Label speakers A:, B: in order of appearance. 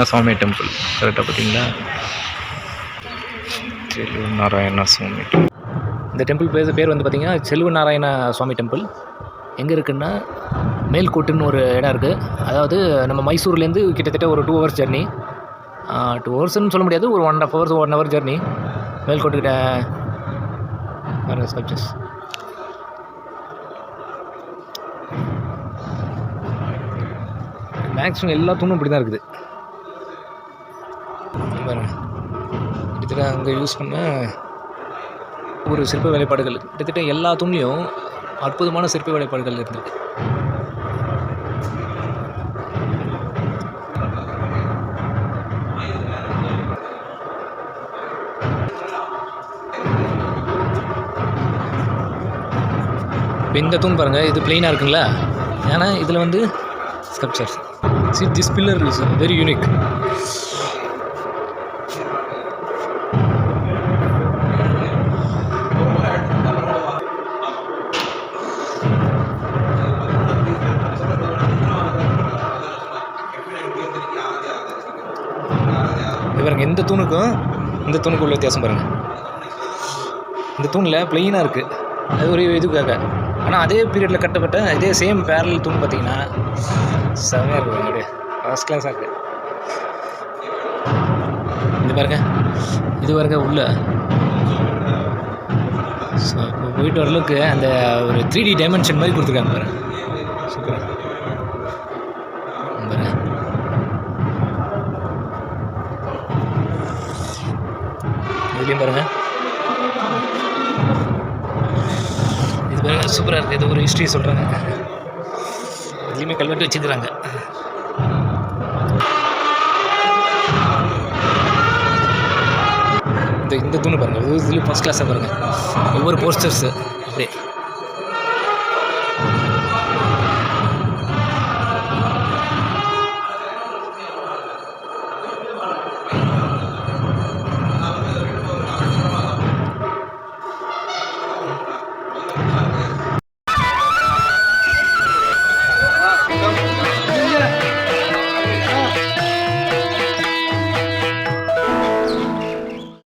A: நாராயண சுவாமி temple கரெக்டாக பார்த்தீங்களா? செல்வ நாராயண சுவாமி டெம்பிள். இந்த டெம்பிள் பேர் வந்து பார்த்திங்கன்னா செல்வ நாராயண சுவாமி டெம்பிள். எங்கே இருக்குன்னா மேல்கோட்டுன்னு ஒரு இடம் இருக்குது. அதாவது நம்ம மைசூர்லேருந்து கிட்டத்தட்ட ஒரு 2 ஹவர்ஸ் ஜர்னி. 2 ஹவர்ஸ்ன்னு சொல்ல முடியாது, ஒரு 1.5 ஹவர்ஸ் 1 ஹவர் ஜர்னி. மேல்கோட்டுக்கிட்ட ஸ்கல்ப்சர்ஸ். மேக்ஸிமம் எல்லா தூணும் இப்படி தான் இருக்குது பாருங்க. கிட்டத்தட்ட அங்கே யூஸ் பண்ண ஒரு சிற்ப வேலைப்பாடுகள் கிட்டத்தட்ட எல்லா தூண்லேயும் அற்புதமான சிற்ப வேலைப்பாடுகள் இருந்திருக்கு. இப்போ இந்த தூண் பாருங்கள், இது பிளெயினாக இருக்குங்களா? ஏன்னா இதில் வந்து sculptures. See, this pillar is very unique. பாருங்க, இந்த தூணுக்கும் இந்த தூணுக்கு உள்ள வித்தியாசம் பாருங்கள். இந்த தூணில் பிளெயினாக இருக்குது, அது ஒரு இதுக்காக. ஆனால் அதே பீரியடில் கட்டப்பட்ட இதே சேம் பேரல் தூண் பார்த்தீங்கன்னா செமையாக இருக்குது. அப்படியே ஃபர்ஸ்ட் கிளாஸாக இருக்குது. இது பாருங்க உள்ள. ஸோ இப்போ போயிட்டு வரளவுக்கு அந்த ஒரு 3D டைமென்ஷன் மாதிரி கொடுத்துருக்காங்க பாருங்க. சூப்பராக பாருங்க. இதுலேயும் பாருங்கள், இது பாருங்க சூப்பராக இருக்குது. இது ஒரு ஹிஸ்ட்ரி சொல்கிறாங்க. இதுலேயுமே கல்வெட்டு வச்சுக்கிறாங்க. இந்த தூணு பாருங்கள், இதுலேயும் ஃபஸ்ட் கிளாஸாக பாருங்கள். ஒவ்வொரு போஸ்டர்ஸு